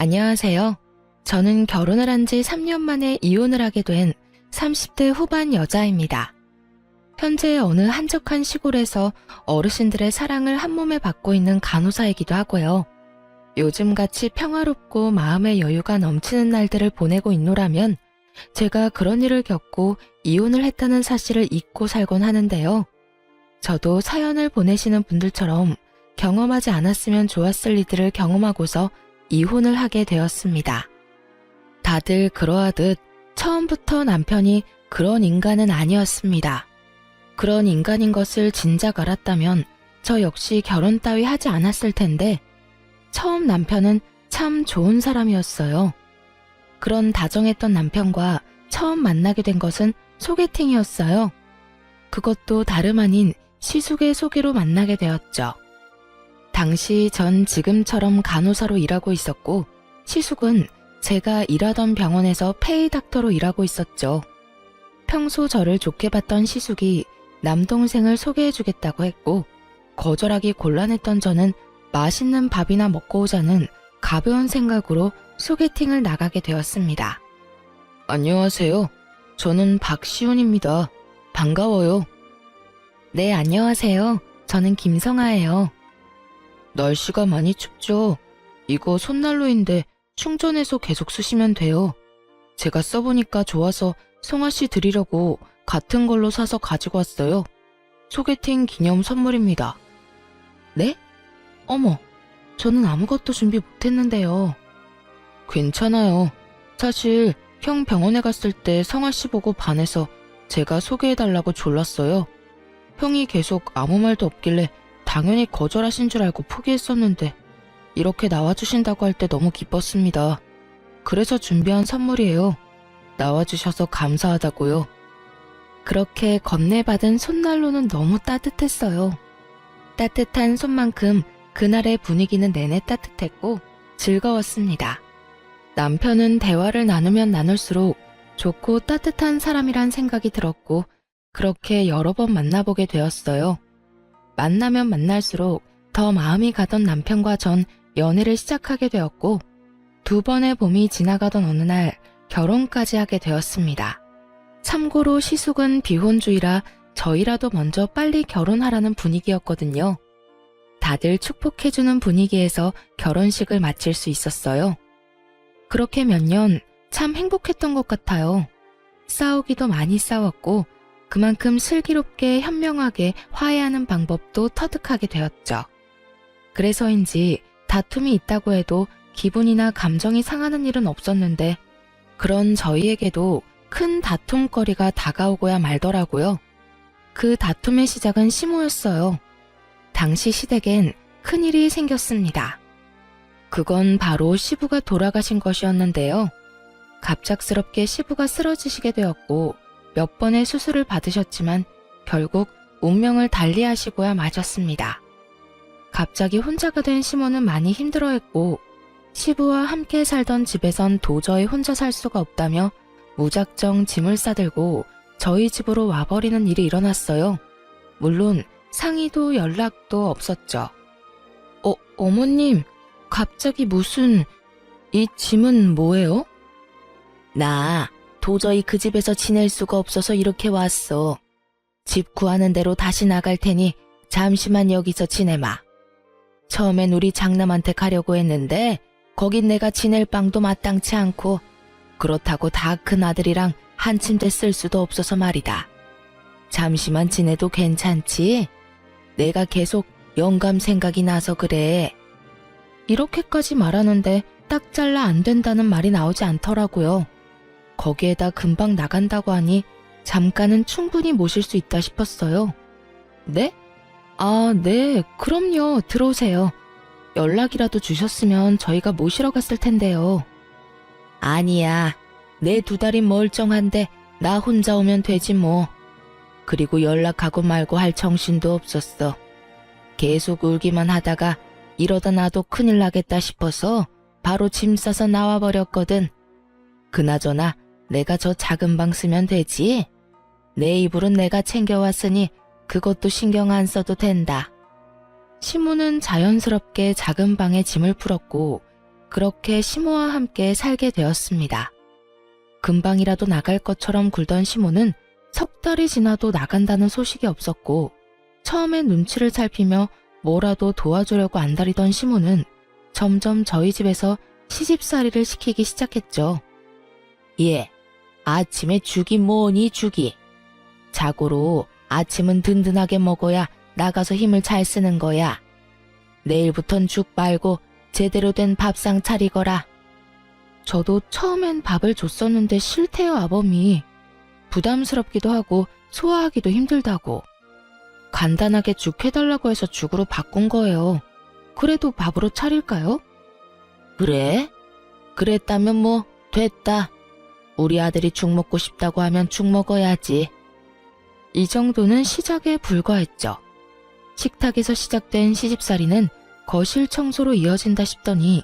안녕하세요. 저는 결혼을 한 지 3년 만에 이혼을 하게 된 30대 후반 여자입니다. 현재 어느 한적한 시골에서 어르신들의 사랑을 한 몸에 받고 있는 간호사이기도 하고요. 요즘같이 평화롭고 마음의 여유가 넘치는 날들을 보내고 있노라면 제가 그런 일을 겪고 이혼을 했다는 사실을 잊고 살곤 하는데요. 저도 사연을 보내시는 분들처럼 경험하지 않았으면 좋았을 일들을 경험하고서 이혼을 하게 되었습니다. 다들 그러하듯 처음부터 남편이 그런 인간은 아니었습니다. 그런 인간인 것을 진작 알았다면 저 역시 결혼 따위 하지 않았을 텐데 처음 남편은 참 좋은 사람이었어요. 그런 다정했던 남편과 처음 만나게 된 것은 소개팅이었어요. 그것도 다름 아닌 시숙의 소개로 만나게 되었죠. 당시 전 지금처럼 간호사로 일하고 있었고 시숙은 제가 일하던 병원에서 페이 닥터로 일하고 있었죠. 평소 저를 좋게 봤던 시숙이 남동생을 소개해주겠다고 했고 거절하기 곤란했던 저는 맛있는 밥이나 먹고 오자는 가벼운 생각으로 소개팅을 나가게 되었습니다. 안녕하세요. 저는 박시훈입니다. 반가워요. 네, 안녕하세요. 저는 김성아예요. 날씨가 많이 춥죠? 이거 손난로인데 충전해서 계속 쓰시면 돼요. 제가 써보니까 좋아서 성아씨 드리려고 같은 걸로 사서 가지고 왔어요. 소개팅 기념 선물입니다. 네? 어머, 저는 아무것도 준비 못했는데요. 괜찮아요. 사실 형 병원에 갔을 때 성아씨 보고 반해서 제가 소개해달라고 졸랐어요. 형이 계속 아무 말도 없길래 당연히 거절하신 줄 알고 포기했었는데 이렇게 나와주신다고 할 때 너무 기뻤습니다. 그래서 준비한 선물이에요. 나와주셔서 감사하다고요. 그렇게 건네받은 손난로는 너무 따뜻했어요. 따뜻한 손만큼 그날의 분위기는 내내 따뜻했고 즐거웠습니다. 남편은 대화를 나누면 나눌수록 좋고 따뜻한 사람이란 생각이 들었고 그렇게 여러 번 만나보게 되었어요. 만나면 만날수록 더 마음이 가던 남편과 전 연애를 시작하게 되었고 2번의 봄이 지나가던 어느 날 결혼까지 하게 되었습니다. 참고로 시숙은 비혼주의라 저희라도 먼저 빨리 결혼하라는 분위기였거든요. 다들 축복해주는 분위기에서 결혼식을 마칠 수 있었어요. 그렇게 몇 년 참 행복했던 것 같아요. 싸우기도 많이 싸웠고 그만큼 슬기롭게 현명하게 화해하는 방법도 터득하게 되었죠. 그래서인지 다툼이 있다고 해도 기분이나 감정이 상하는 일은 없었는데 그런 저희에게도 큰 다툼거리가 다가오고야 말더라고요. 그 다툼의 시작은 시모였어요. 당시 시댁엔 큰일이 생겼습니다. 그건 바로 시부가 돌아가신 것이었는데요. 갑작스럽게 시부가 쓰러지시게 되었고 몇 번의 수술을 받으셨지만 결국 운명을 달리하시고야 마셨습니다. 갑자기 혼자가 된 시모는 많이 힘들어했고 시부와 함께 살던 집에선 도저히 혼자 살 수가 없다며 무작정 짐을 싸들고 저희 집으로 와버리는 일이 일어났어요. 물론 상의도 연락도 없었죠. 어머님, 갑자기 무슨... 이 짐은 뭐예요? 나 도저히 그 집에서 지낼 수가 없어서 이렇게 왔어. 집 구하는 대로 다시 나갈 테니 잠시만 여기서 지내마. 처음엔 우리 장남한테 가려고 했는데 거긴 내가 지낼 방도 마땅치 않고 그렇다고 다 큰 아들이랑 한 침대 쓸 수도 없어서 말이다. 잠시만 지내도 괜찮지? 내가 계속 영감 생각이 나서 그래. 이렇게까지 말하는데 딱 잘라 안 된다는 말이 나오지 않더라고요. 거기에다 금방 나간다고 하니 잠깐은 충분히 모실 수 있다 싶었어요. 네? 아, 네, 그럼요. 들어오세요. 연락이라도 주셨으면 저희가 모시러 갔을 텐데요. 아니야. 내 2달이 멀쩡한데 나 혼자 오면 되지 뭐. 그리고 연락하고 말고 할 정신도 없었어. 계속 울기만 하다가 이러다 나도 큰일 나겠다 싶어서 바로 짐 싸서 나와버렸거든. 그나저나 내가 저 작은 방 쓰면 되지? 내 이불은 내가 챙겨왔으니 그것도 신경 안 써도 된다. 시모는 자연스럽게 작은 방에 짐을 풀었고 그렇게 시모와 함께 살게 되었습니다. 금방이라도 나갈 것처럼 굴던 시모는 석 달이 지나도 나간다는 소식이 없었고, 처음에 눈치를 살피며 뭐라도 도와주려고 안달이던 시모는 점점 저희 집에서 시집살이를 시키기 시작했죠. 예, 아침에 죽이 뭐니 죽이. 자고로 아침은 든든하게 먹어야 나가서 힘을 잘 쓰는 거야. 내일부턴 죽 말고 제대로 된 밥상 차리거라. 저도 처음엔 밥을 줬었는데 싫대요, 아범이. 부담스럽기도 하고 소화하기도 힘들다고. 간단하게 죽 해달라고 해서 죽으로 바꾼 거예요. 그래도 밥으로 차릴까요? 그래? 그랬다면 뭐 됐다. 우리 아들이 죽 먹고 싶다고 하면 죽 먹어야지. 이 정도는 시작에 불과했죠. 식탁에서 시작된 시집살이는 거실 청소로 이어진다 싶더니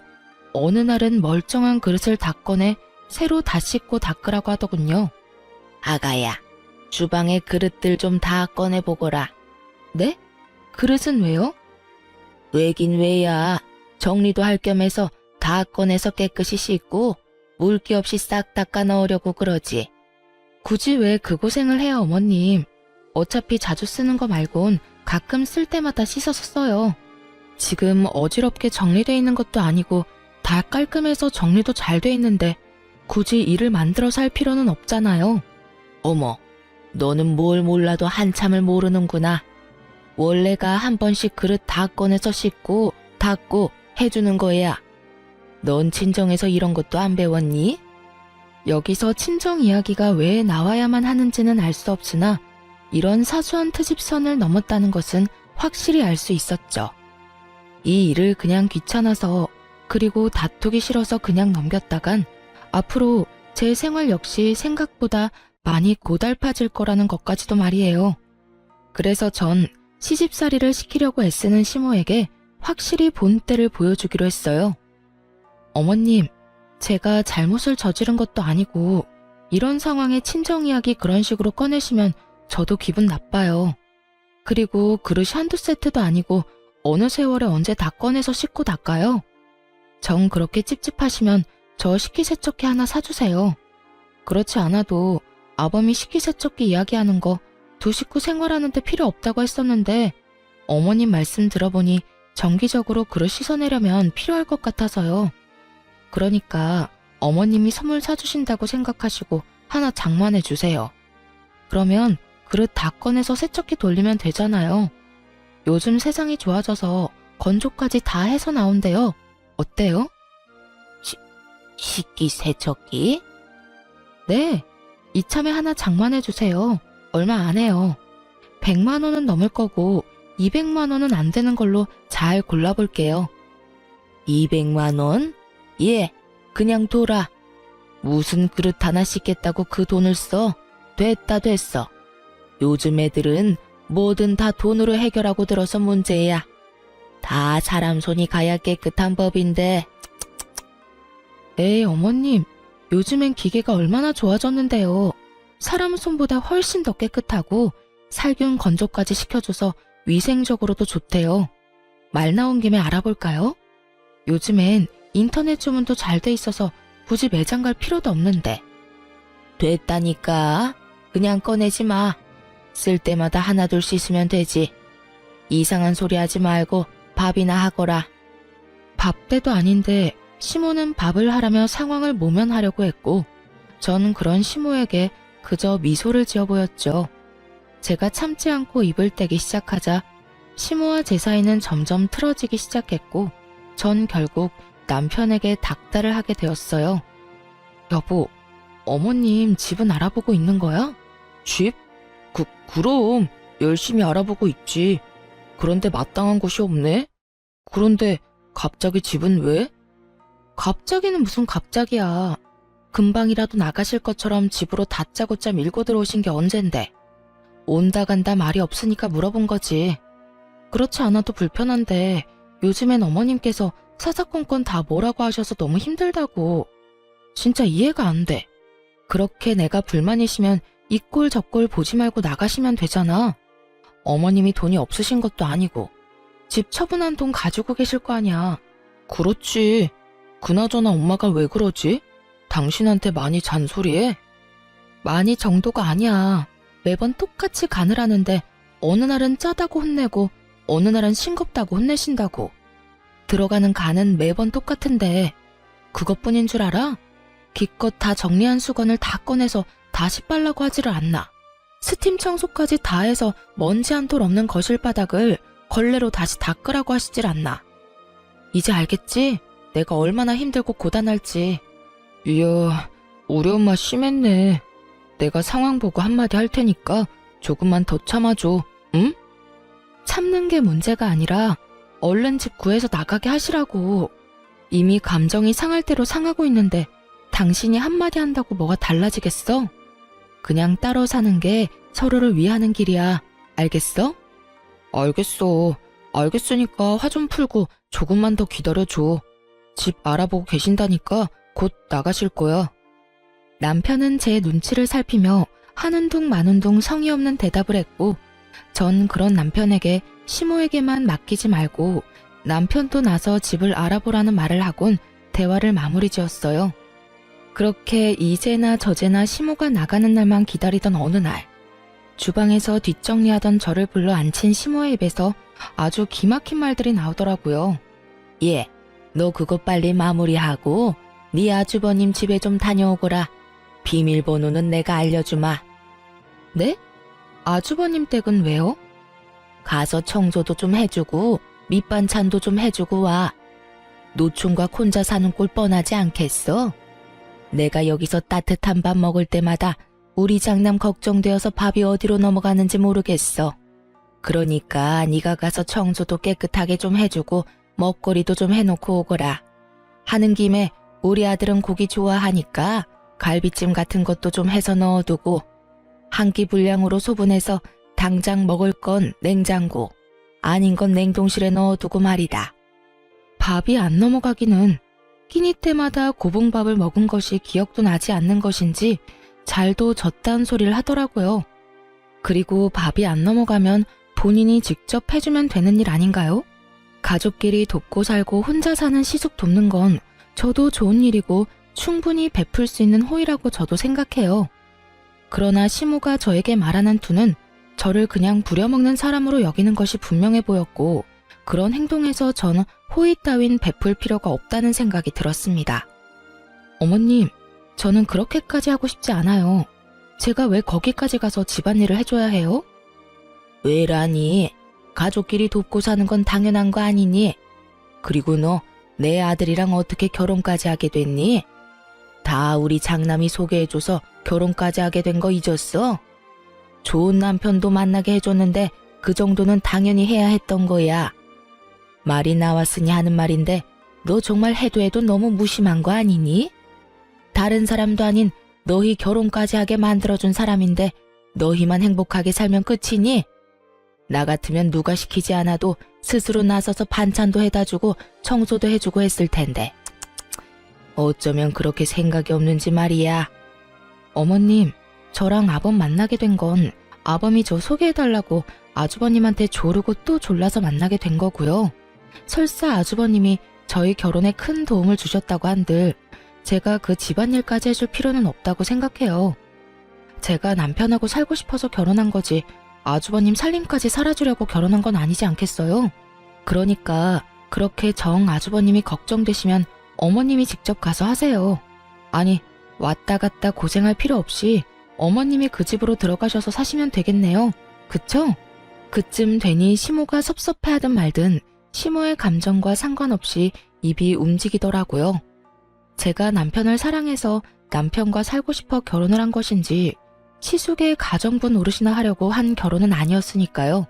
어느 날은 멀쩡한 그릇을 다 꺼내 새로 다 씻고 닦으라고 하더군요. 아가야, 주방에 그릇들 좀 다 꺼내보거라. 네? 그릇은 왜요? 왜긴 왜야. 정리도 할 겸해서 다 꺼내서 깨끗이 씻고 물기 없이 싹 닦아 넣으려고 그러지. 굳이 왜 그 고생을 해요, 어머님. 어차피 자주 쓰는 거 말곤 가끔 쓸 때마다 씻어서 써요. 지금 어지럽게 정리돼 있는 것도 아니고 다 깔끔해서 정리도 잘 돼 있는데 굳이 일을 만들어서 할 필요는 없잖아요. 어머, 너는 뭘 몰라도 한참을 모르는구나. 원래가 한 번씩 그릇 다 꺼내서 씻고 닦고 해주는 거야. 넌 친정에서 이런 것도 안 배웠니? 여기서 친정 이야기가 왜 나와야만 하는지는 알 수 없으나 이런 사소한 트집선을 넘었다는 것은 확실히 알 수 있었죠. 이 일을 그냥 귀찮아서 그리고 다투기 싫어서 그냥 넘겼다간 앞으로 제 생활 역시 생각보다 많이 고달파질 거라는 것까지도 말이에요. 그래서 전 시집살이를 시키려고 애쓰는 시모에게 확실히 본때를 보여주기로 했어요. 어머님, 제가 잘못을 저지른 것도 아니고 이런 상황에 친정 이야기 그런 식으로 꺼내시면 저도 기분 나빠요. 그리고 그릇이 한두 세트도 아니고 어느 세월에 언제 다 꺼내서 씻고 닦아요? 정 그렇게 찝찝하시면 저 식기세척기 하나 사주세요. 그렇지 않아도 아범이 식기세척기 이야기하는 거 두 식구 생활하는데 필요 없다고 했었는데 어머님 말씀 들어보니 정기적으로 그릇 씻어내려면 필요할 것 같아서요. 그러니까 어머님이 선물 사주신다고 생각하시고 하나 장만해 주세요. 그러면 그릇 다 꺼내서 세척기 돌리면 되잖아요. 요즘 세상이 좋아져서 건조까지 다 해서 나온대요. 어때요? 식기세척기? 네, 이참에 하나 장만해 주세요. 얼마 안 해요. 100만 원은 넘을 거고 200만 원은 안 되는 걸로 잘 골라볼게요. 200만 원? 예, 그냥 둬라. 무슨 그릇 하나 씻겠다고 그 돈을 써? 됐어. 요즘 애들은 뭐든 다 돈으로 해결하고 들어서 문제야. 다 사람 손이 가야 깨끗한 법인데. 에이, 어머님, 요즘엔 기계가 얼마나 좋아졌는데요. 사람 손보다 훨씬 더 깨끗하고 살균 건조까지 시켜줘서 위생적으로도 좋대요. 말 나온 김에 알아볼까요? 요즘엔 인터넷 주문도 잘 돼 있어서 굳이 매장 갈 필요도 없는데. 됐다니까. 그냥 꺼내지 마. 쓸 때마다 하나둘 씻으면 되지. 이상한 소리 하지 말고 밥이나 하거라. 밥 때도 아닌데 시모는 밥을 하라며 상황을 모면하려고 했고 전 그런 시모에게 그저 미소를 지어 보였죠. 제가 참지 않고 입을 떼기 시작하자 시모와 제 사이는 점점 틀어지기 시작했고 전 결국 남편에게 닥달을 하게 되었어요. 여보, 어머님 집은 알아보고 있는 거야? 집? 그럼 열심히 알아보고 있지. 그런데 마땅한 곳이 없네? 그런데 갑자기 집은 왜? 갑자기는 무슨 갑자기야. 금방이라도 나가실 것처럼 집으로 다짜고짜 밀고 들어오신 게 언젠데. 온다 간다 말이 없으니까 물어본 거지. 그렇지 않아도 불편한데 요즘엔 어머님께서 사사건건 다 뭐라고 하셔서 너무 힘들다고. 진짜 이해가 안 돼. 그렇게 내가 불만이시면 이 꼴 저 꼴 보지 말고 나가시면 되잖아. 어머님이 돈이 없으신 것도 아니고 집 처분한 돈 가지고 계실 거 아니야. 그렇지. 그나저나 엄마가 왜 그러지? 당신한테 많이 잔소리해? 많이 정도가 아니야. 매번 똑같이 간을 하는데 어느 날은 짜다고 혼내고 어느 날은 싱겁다고 혼내신다고. 들어가는 간은 매번 똑같은데 그것뿐인 줄 알아? 기껏 다 정리한 수건을 다 꺼내서 다시 빨라고 하지를 않나. 스팀 청소까지 다 해서 먼지 한 톨 없는 거실 바닥을 걸레로 다시 닦으라고 하시질 않나. 이제 알겠지? 내가 얼마나 힘들고 고단할지. 이야, 우리 엄마 심했네. 내가 상황 보고 한마디 할 테니까 조금만 더 참아줘, 응? 참는 게 문제가 아니라 얼른 집 구해서 나가게 하시라고. 이미 감정이 상할 대로 상하고 있는데 당신이 한마디 한다고 뭐가 달라지겠어? 그냥 따로 사는 게 서로를 위하는 길이야. 알겠어? 알겠어. 알겠으니까 화 좀 풀고 조금만 더 기다려줘. 집 알아보고 계신다니까 곧 나가실 거야. 남편은 제 눈치를 살피며 하는 둥 마는 둥 성의 없는 대답을 했고 전 그런 남편에게 시모에게만 맡기지 말고 남편도 나서 집을 알아보라는 말을 하곤 대화를 마무리 지었어요. 그렇게 이제나 저제나 시모가 나가는 날만 기다리던 어느 날 주방에서 뒷정리하던 저를 불러 앉힌 시모의 입에서 아주 기막힌 말들이 나오더라고요. 예, 너 그거 빨리 마무리하고 네 아주버님 집에 좀 다녀오거라. 비밀번호는 내가 알려주마. 네? 아주버님 댁은 왜요? 가서 청소도 좀 해주고 밑반찬도 좀 해주고 와. 노총각 혼자 사는 꼴 뻔하지 않겠어? 내가 여기서 따뜻한 밥 먹을 때마다 우리 장남 걱정되어서 밥이 어디로 넘어가는지 모르겠어. 그러니까 네가 가서 청소도 깨끗하게 좀 해주고 먹거리도 좀 해놓고 오거라. 하는 김에 우리 아들은 고기 좋아하니까 갈비찜 같은 것도 좀 해서 넣어두고 한 끼 분량으로 소분해서 당장 먹을 건 냉장고, 아닌 건 냉동실에 넣어두고 말이다. 밥이 안 넘어가기는 끼니 때마다 고봉밥을 먹은 것이 기억도 나지 않는 것인지 잘도 졌다는 소리를 하더라고요. 그리고 밥이 안 넘어가면 본인이 직접 해주면 되는 일 아닌가요? 가족끼리 돕고 살고 혼자 사는 시숙 돕는 건 저도 좋은 일이고 충분히 베풀 수 있는 호의라고 저도 생각해요. 그러나 시모가 저에게 말하는 투는 저를 그냥 부려먹는 사람으로 여기는 것이 분명해 보였고 그런 행동에서 저는 호의 따윈 베풀 필요가 없다는 생각이 들었습니다. 어머님, 저는 그렇게까지 하고 싶지 않아요. 제가 왜 거기까지 가서 집안일을 해줘야 해요? 왜라니? 가족끼리 돕고 사는 건 당연한 거 아니니? 그리고 너 내 아들이랑 어떻게 결혼까지 하게 됐니? 다 우리 장남이 소개해줘서 결혼까지 하게 된 거 잊었어? 좋은 남편도 만나게 해줬는데 그 정도는 당연히 해야 했던 거야. 말이 나왔으니 하는 말인데 너 정말 해도 해도 너무 무심한 거 아니니? 다른 사람도 아닌 너희 결혼까지 하게 만들어준 사람인데 너희만 행복하게 살면 끝이니? 나 같으면 누가 시키지 않아도 스스로 나서서 반찬도 해다주고 청소도 해주고 했을 텐데 어쩌면 그렇게 생각이 없는지 말이야. 어머님, 저랑 아범 만나게 된 건 아범이 저 소개해달라고 아주버님한테 조르고 또 졸라서 만나게 된 거고요. 설사 아주버님이 저희 결혼에 큰 도움을 주셨다고 한들 제가 그 집안일까지 해줄 필요는 없다고 생각해요. 제가 남편하고 살고 싶어서 결혼한 거지 아주버님 살림까지 살아주려고 결혼한 건 아니지 않겠어요? 그러니까 그렇게 정 아주버님이 걱정되시면 어머님이 직접 가서 하세요. 아니, 왔다 갔다 고생할 필요 없이 어머님이 그 집으로 들어가셔서 사시면 되겠네요. 그쵸? 그쯤 되니 시모가 섭섭해하든 말든 시모의 감정과 상관없이 입이 움직이더라고요. 제가 남편을 사랑해서 남편과 살고 싶어 결혼을 한 것인지 시숙의 가정부 노릇이나 하려고 한 결혼은 아니었으니까요.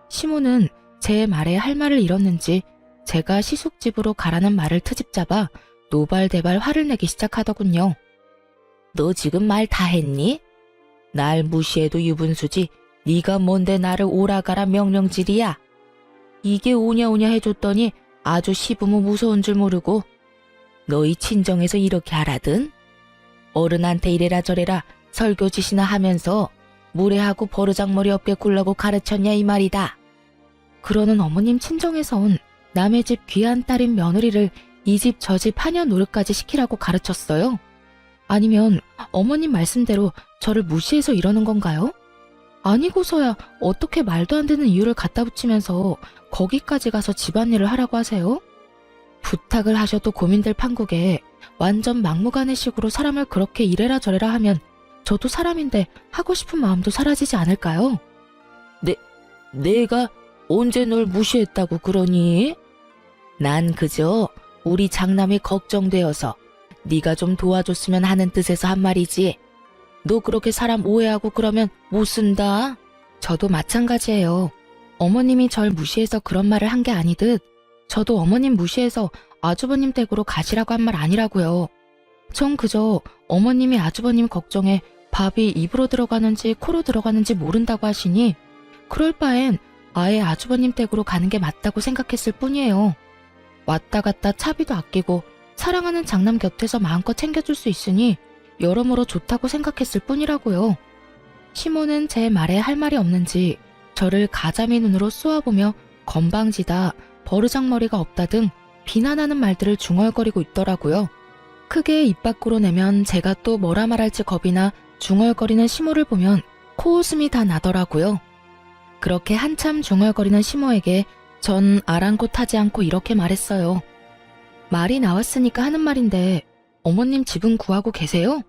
시모는 제 말에 할 말을 잃었는지 제가 시숙 집으로 가라는 말을 트집잡아 노발대발 화를 내기 시작하더군요. 너 지금 말 다 했니? 날 무시해도 유분수지 네가 뭔데 나를 오라가라 명령질이야. 이게 오냐오냐 해줬더니 아주 시부모 무서운 줄 모르고 너희 친정에서 이렇게 하라든? 어른한테 이래라 저래라 설교짓이나 하면서 무례하고 버르장머리 없게 굴라고 가르쳤냐 이 말이다. 그러는 어머님 친정에서 온 남의 집 귀한 딸인 며느리를 이 집 저 집 하녀 노릇까지 시키라고 가르쳤어요? 아니면 어머님 말씀대로 저를 무시해서 이러는 건가요? 아니고서야 어떻게 말도 안 되는 이유를 갖다 붙이면서 거기까지 가서 집안일을 하라고 하세요? 부탁을 하셔도 고민될 판국에 완전 막무가내식으로 사람을 그렇게 이래라 저래라 하면 저도 사람인데 하고 싶은 마음도 사라지지 않을까요? 내가 언제 널 무시했다고 그러니? 난 그저 우리 장남이 걱정되어서 네가 좀 도와줬으면 하는 뜻에서 한 말이지. 너 그렇게 사람 오해하고 그러면 못 쓴다. 저도 마찬가지예요. 어머님이 절 무시해서 그런 말을 한 게 아니듯 저도 어머님 무시해서 아주버님 댁으로 가시라고 한 말 아니라고요. 전 그저 어머님이 아주버님 걱정에 밥이 입으로 들어가는지 코로 들어가는지 모른다고 하시니 그럴 바엔 아예 아주버님 댁으로 가는 게 맞다고 생각했을 뿐이에요. 왔다 갔다 차비도 아끼고 사랑하는 장남 곁에서 마음껏 챙겨줄 수 있으니 여러모로 좋다고 생각했을 뿐이라고요. 시모는 제 말에 할 말이 없는지 저를 가자미 눈으로 쏘아보며 건방지다, 버르장머리가 없다 등 비난하는 말들을 중얼거리고 있더라고요. 크게 입 밖으로 내면 제가 또 뭐라 말할지 겁이나 중얼거리는 시모를 보면 코웃음이 다 나더라고요. 그렇게 한참 중얼거리는 시모에게 전 아랑곳하지 않고 이렇게 말했어요. 말이 나왔으니까 하는 말인데 어머님 집은 구하고 계세요?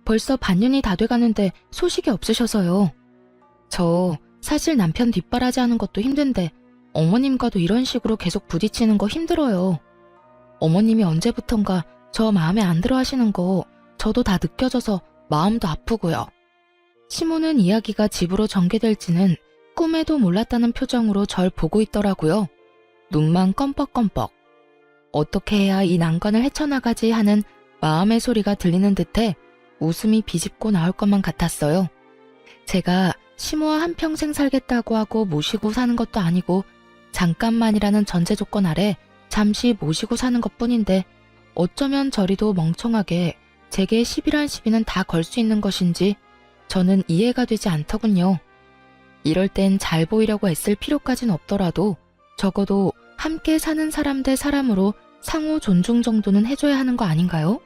벌써 반년이 다 돼가는데 소식이 없으셔서요. 저 사실 남편 뒷바라지하는 것도 힘든데 어머님과도 이런 식으로 계속 부딪히는 거 힘들어요. 어머님이 언제부턴가 저 마음에 안 들어 하시는 거 저도 다 느껴져서 마음도 아프고요. 시모는 이야기가 집으로 전개될지는 꿈에도 몰랐다는 표정으로 절 보고 있더라고요. 눈만 껌뻑껌뻑. 어떻게 해야 이 난관을 헤쳐나가지 하는 마음의 소리가 들리는 듯해 웃음이 비집고 나올 것만 같았어요. 제가 시모와 한평생 살겠다고 하고 모시고 사는 것도 아니고 잠깐만이라는 전제 조건 아래 잠시 모시고 사는 것뿐인데 어쩌면 저리도 멍청하게 제게 시비란 시비는 다 걸 수 있는 것인지 저는 이해가 되지 않더군요. 이럴 땐 잘 보이려고 애쓸 필요까진 없더라도 적어도 함께 사는 사람 대 사람으로 상호 존중 정도는 해줘야 하는 거 아닌가요?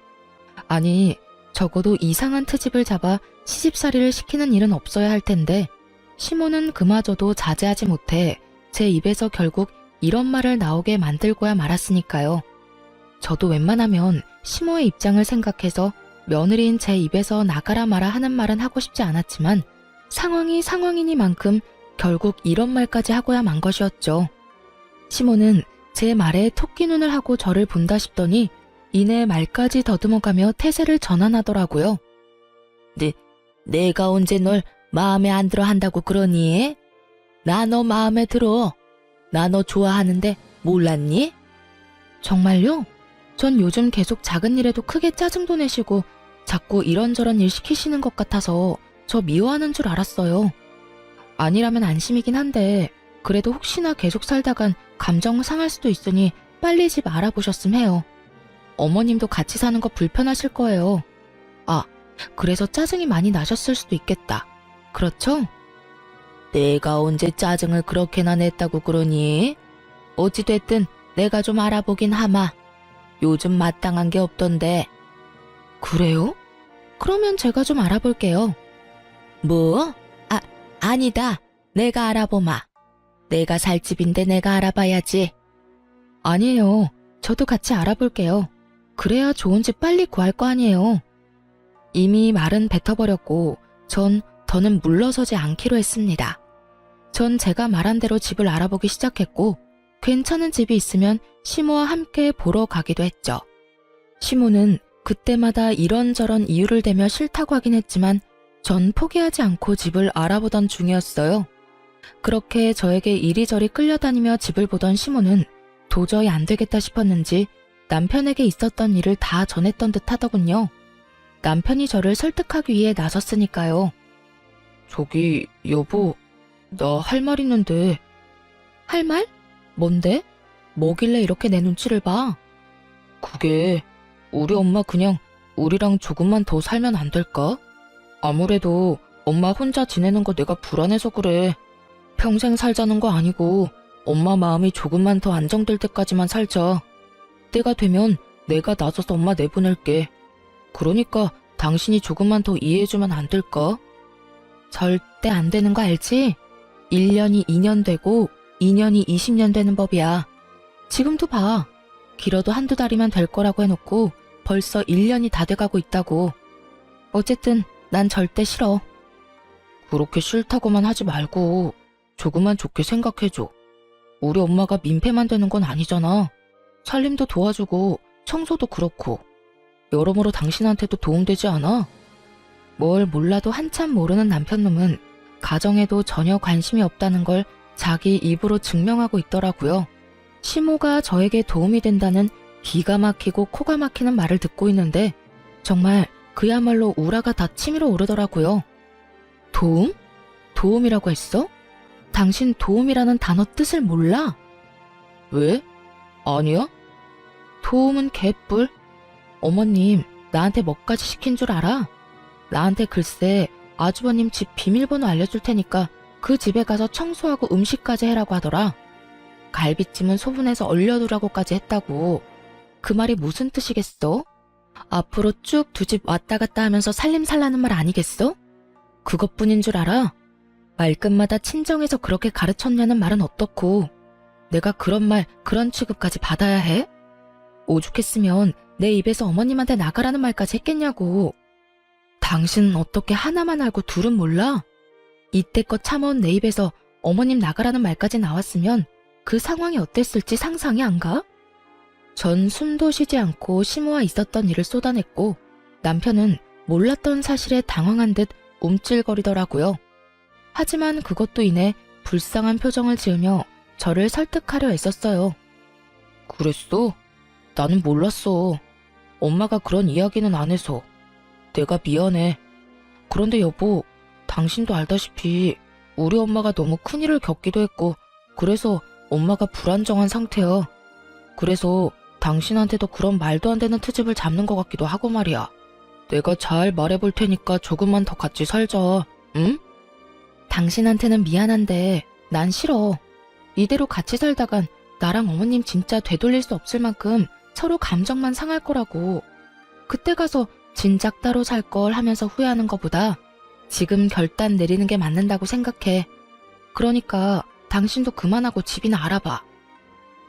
아니, 적어도 이상한 트집을 잡아 시집살이를 시키는 일은 없어야 할 텐데 시모는 그마저도 자제하지 못해 제 입에서 결국 이런 말을 나오게 만들고야 말았으니까요. 저도 웬만하면 시모의 입장을 생각해서 며느리인 제 입에서 나가라 마라 하는 말은 하고 싶지 않았지만 상황이 상황이니만큼 결국 이런 말까지 하고야 만 것이었죠. 시모는 제 말에 토끼 눈을 하고 저를 본다 싶더니 이내 말까지 더듬어가며 태세를 전환하더라고요. 내가 언제 널 마음에 안 들어 한다고 그러니? 나 너 마음에 들어. 나 너 좋아하는데 몰랐니? 정말요? 전 요즘 계속 작은 일에도 크게 짜증도 내시고 자꾸 이런저런 일 시키시는 것 같아서 저 미워하는 줄 알았어요. 아니라면 안심이긴 한데 그래도 혹시나 계속 살다간 감정 상할 수도 있으니 빨리 집 알아보셨음 해요. 어머님도 같이 사는 거 불편하실 거예요. 아, 그래서 짜증이 많이 나셨을 수도 있겠다. 그렇죠? 내가 언제 짜증을 그렇게나 냈다고 그러니? 어찌됐든 내가 좀 알아보긴 하마. 요즘 마땅한 게 없던데. 그래요? 그러면 제가 좀 알아볼게요. 뭐? 아니다. 내가 알아보마. 내가 살 집인데 내가 알아봐야지. 아니에요. 저도 같이 알아볼게요. 그래야 좋은 집 빨리 구할 거 아니에요. 이미 말은 뱉어버렸고 전 더는 물러서지 않기로 했습니다. 전 제가 말한 대로 집을 알아보기 시작했고 괜찮은 집이 있으면 시모와 함께 보러 가기도 했죠. 시모는 그때마다 이런저런 이유를 대며 싫다고 하긴 했지만 전 포기하지 않고 집을 알아보던 중이었어요. 그렇게 저에게 이리저리 끌려다니며 집을 보던 시모는 도저히 안 되겠다 싶었는지 남편에게 있었던 일을 다 전했던 듯 하더군요. 남편이 저를 설득하기 위해 나섰으니까요. 저기 여보, 나 할 말 있는데. 할 말? 뭔데? 뭐길래 이렇게 내 눈치를 봐? 그게 우리 엄마 그냥 우리랑 조금만 더 살면 안 될까? 아무래도 엄마 혼자 지내는 거 내가 불안해서 그래. 평생 살자는 거 아니고 엄마 마음이 조금만 더 안정될 때까지만 살자. 이때가 되면 내가 나서서 엄마 내보낼게. 그러니까 당신이 조금만 더 이해해주면 안 될까? 절대 안 되는 거 알지? 1년이 2년 되고 2년이 20년 되는 법이야. 지금도 봐. 길어도 한두 달이면 될 거라고 해놓고 벌써 1년이 다 돼가고 있다고. 어쨌든 난 절대 싫어. 그렇게 싫다고만 하지 말고 조금만 좋게 생각해줘. 우리 엄마가 민폐만 되는 건 아니잖아. 살림도 도와주고 청소도 그렇고 여러모로 당신한테도 도움되지 않아? 뭘 몰라도 한참 모르는 남편놈은 가정에도 전혀 관심이 없다는 걸 자기 입으로 증명하고 있더라고요. 시모가 저에게 도움이 된다는 기가 막히고 코가 막히는 말을 듣고 있는데 정말 그야말로 우라가 다 치밀어 오르더라고요. 도움? 도움이라고 했어? 당신 도움이라는 단어 뜻을 몰라? 왜? 아니야? 도움은 개뿔. 어머님, 나한테 뭐까지 시킨 줄 알아? 나한테 글쎄 아주버님 집 비밀번호 알려줄 테니까 그 집에 가서 청소하고 음식까지 해라고 하더라. 갈비찜은 소분해서 얼려두라고까지 했다고. 그 말이 무슨 뜻이겠어? 앞으로 쭉 두 집 왔다 갔다 하면서 살림살라는 말 아니겠어? 그것뿐인 줄 알아? 말끝마다 친정에서 그렇게 가르쳤냐는 말은 어떻고 내가 그런 말, 그런 취급까지 받아야 해? 오죽했으면 내 입에서 어머님한테 나가라는 말까지 했겠냐고. 당신은 어떻게 하나만 알고 둘은 몰라? 이때껏 참아온 내 입에서 어머님 나가라는 말까지 나왔으면 그 상황이 어땠을지 상상이 안 가? 전 숨도 쉬지 않고 시모와 있었던 일을 쏟아냈고 남편은 몰랐던 사실에 당황한 듯 움찔거리더라고요. 하지만 그것도 인해 불쌍한 표정을 지으며 저를 설득하려 애썼어요. 그랬어? 나는 몰랐어. 엄마가 그런 이야기는 안 해서. 내가 미안해. 그런데 여보, 당신도 알다시피 우리 엄마가 너무 큰일을 겪기도 했고 그래서 엄마가 불안정한 상태야. 그래서 당신한테도 그런 말도 안 되는 트집을 잡는 것 같기도 하고 말이야. 내가 잘 말해볼 테니까 조금만 더 같이 살자. 응? 당신한테는 미안한데 난 싫어. 이대로 같이 살다간 나랑 어머님 진짜 되돌릴 수 없을 만큼 서로 감정만 상할 거라고. 그때 가서 진작 따로 살 걸 하면서 후회하는 것보다 지금 결단 내리는 게 맞는다고 생각해. 그러니까 당신도 그만하고 집이나 알아봐.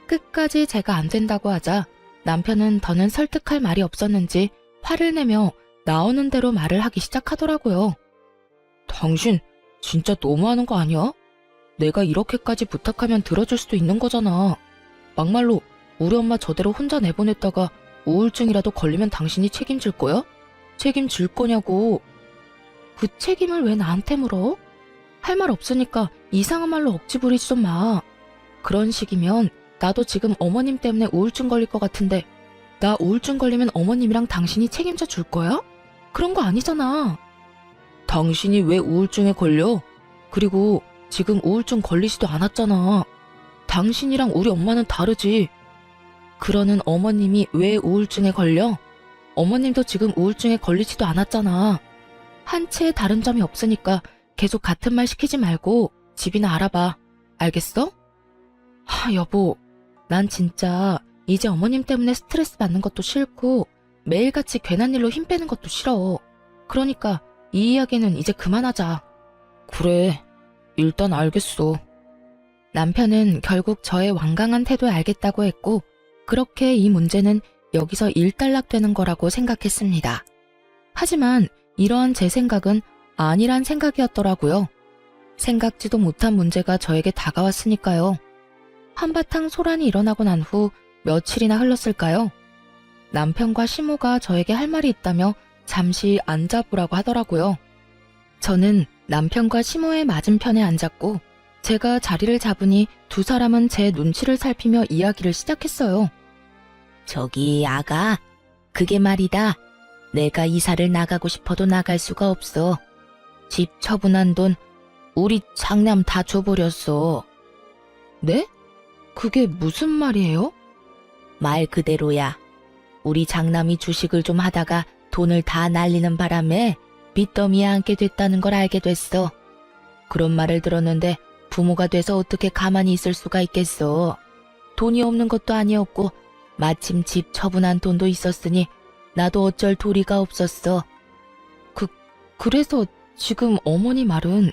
끝까지 제가 안 된다고 하자 남편은 더는 설득할 말이 없었는지 화를 내며 나오는 대로 말을 하기 시작하더라고요. 당신 진짜 너무하는 거 아니야? 내가 이렇게까지 부탁하면 들어줄 수도 있는 거잖아. 막말로 우리 엄마 저대로 혼자 내보냈다가 우울증이라도 걸리면 당신이 책임질 거야? 책임질 거냐고. 그 책임을 왜 나한테 물어? 할 말 없으니까 이상한 말로 억지 부리지 좀 마. 그런 식이면 나도 지금 어머님 때문에 우울증 걸릴 것 같은데 나 우울증 걸리면 어머님이랑 당신이 책임져 줄 거야? 그런 거 아니잖아. 당신이 왜 우울증에 걸려? 그리고 지금 우울증 걸리지도 않았잖아. 당신이랑 우리 엄마는 다르지. 그러는 어머님이 왜 우울증에 걸려? 어머님도 지금 우울증에 걸리지도 않았잖아. 한 채 다른 점이 없으니까 계속 같은 말 시키지 말고 집이나 알아봐. 알겠어? 여보, 난 진짜 이제 어머님 때문에 스트레스 받는 것도 싫고 매일같이 괜한 일로 힘 빼는 것도 싫어. 그러니까 이 이야기는 이제 그만하자. 그래, 일단 알겠어. 남편은 결국 저의 완강한 태도에 알겠다고 했고 그렇게 이 문제는 여기서 일단락되는 거라고 생각했습니다. 하지만 이러한 제 생각은 아니란 생각이었더라고요. 생각지도 못한 문제가 저에게 다가왔으니까요. 한바탕 소란이 일어나고 난 후 며칠이나 흘렀을까요? 남편과 시모가 저에게 할 말이 있다며 잠시 앉아보라고 하더라고요. 저는 남편과 시모의 맞은편에 앉았고 제가 자리를 잡으니 두 사람은 제 눈치를 살피며 이야기를 시작했어요. 저기 아가, 그게 말이다. 내가 이사를 나가고 싶어도 나갈 수가 없어. 집 처분한 돈 우리 장남 다 줘버렸어. 네? 그게 무슨 말이에요? 말 그대로야. 우리 장남이 주식을 좀 하다가 돈을 다 날리는 바람에 빚더미에 앉게 됐다는 걸 알게 됐어. 그런 말을 들었는데 부모가 돼서 어떻게 가만히 있을 수가 있겠어. 돈이 없는 것도 아니었고 마침 집 처분한 돈도 있었으니 나도 어쩔 도리가 없었어. 그래서 지금 어머니 말은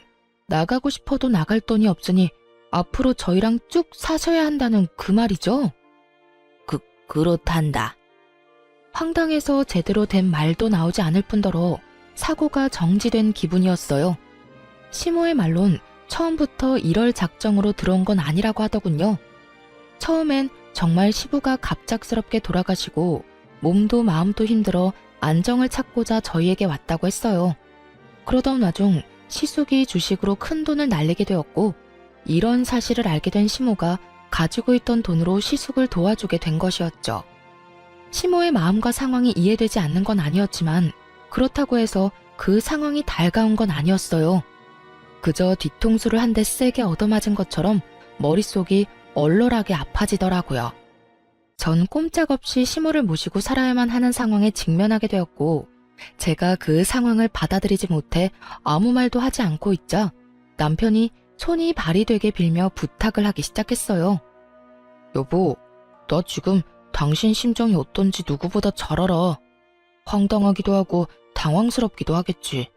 나가고 싶어도 나갈 돈이 없으니 앞으로 저희랑 쭉 사셔야 한다는 그 말이죠? 그렇단다. 황당해서 제대로 된 말도 나오지 않을 뿐더러 사고가 정지된 기분이었어요. 시모의 말론 처음부터 이럴 작정으로 들어온 건 아니라고 하더군요. 처음엔 정말 시부가 갑작스럽게 돌아가시고 몸도 마음도 힘들어 안정을 찾고자 저희에게 왔다고 했어요. 그러던 와중 시숙이 주식으로 큰 돈을 날리게 되었고 이런 사실을 알게 된 시모가 가지고 있던 돈으로 시숙을 도와주게 된 것이었죠. 시모의 마음과 상황이 이해되지 않는 건 아니었지만 그렇다고 해서 그 상황이 달가운 건 아니었어요. 그저 뒤통수를 한 대 세게 얻어맞은 것처럼 머릿속이 얼얼하게 아파지더라고요. 전 꼼짝없이 시모를 모시고 살아야만 하는 상황에 직면하게 되었고 제가 그 상황을 받아들이지 못해 아무 말도 하지 않고 있자 남편이 손이 발이 되게 빌며 부탁을 하기 시작했어요. 여보, 나 지금 당신 심정이 어떤지 누구보다 잘 알아. 황당하기도 하고 당황스럽기도 하겠지.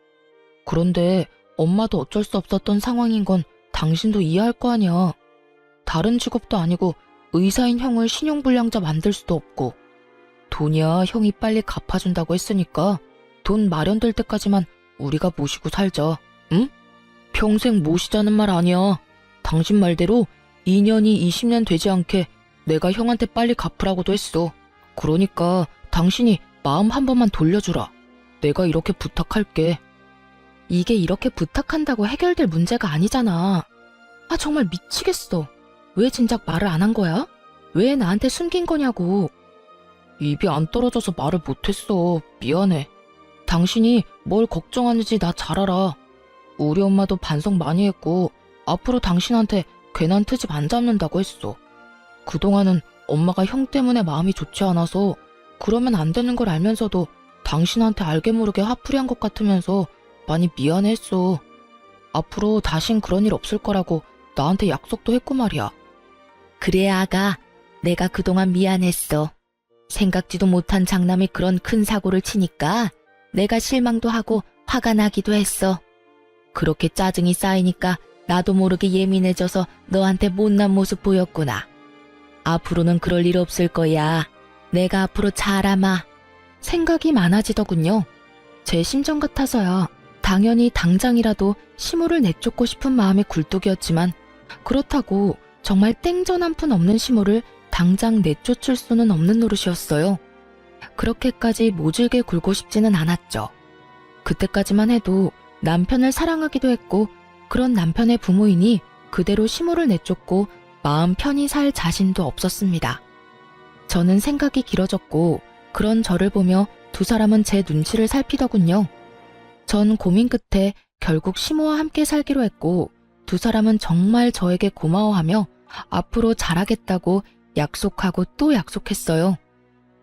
그런데 엄마도 어쩔 수 없었던 상황인 건 당신도 이해할 거 아니야. 다른 직업도 아니고 의사인 형을 신용불량자 만들 수도 없고 돈이야 형이 빨리 갚아준다고 했으니까 돈 마련될 때까지만 우리가 모시고 살자. 응? 평생 모시자는 말 아니야. 당신 말대로 2년이 20년 되지 않게 내가 형한테 빨리 갚으라고도 했어. 그러니까 당신이 마음 한 번만 돌려주라. 내가 이렇게 부탁할게. 이게 이렇게 부탁한다고 해결될 문제가 아니잖아. 아 정말 미치겠어. 왜 진작 말을 안 한 거야? 왜 나한테 숨긴 거냐고. 입이 안 떨어져서 말을 못했어. 미안해. 당신이 뭘 걱정하는지 나 잘 알아. 우리 엄마도 반성 많이 했고 앞으로 당신한테 괜한 트집 안 잡는다고 했어. 그동안은 엄마가 형 때문에 마음이 좋지 않아서 그러면 안 되는 걸 알면서도 당신한테 알게 모르게 화풀이 한 것 같으면서 많이 미안했어. 앞으로 다신 그런 일 없을 거라고 나한테 약속도 했고 말이야. 그래 아가, 내가 그동안 미안했어. 생각지도 못한 장남이 그런 큰 사고를 치니까 내가 실망도 하고 화가 나기도 했어. 그렇게 짜증이 쌓이니까 나도 모르게 예민해져서 너한테 못난 모습 보였구나. 앞으로는 그럴 일 없을 거야. 내가 앞으로 잘아마. 생각이 많아지더군요. 제 심정 같아서야 당연히 당장이라도 시모를 내쫓고 싶은 마음이 굴뚝이었지만 그렇다고 정말 땡전 한 푼 없는 시모를 당장 내쫓을 수는 없는 노릇이었어요. 그렇게까지 모질게 굴고 싶지는 않았죠. 그때까지만 해도 남편을 사랑하기도 했고 그런 남편의 부모이니 그대로 시모를 내쫓고 마음 편히 살 자신도 없었습니다. 저는 생각이 길어졌고 그런 저를 보며 두 사람은 제 눈치를 살피더군요. 전 고민 끝에 결국 시모와 함께 살기로 했고 두 사람은 정말 저에게 고마워하며 앞으로 잘하겠다고 약속하고 또 약속했어요.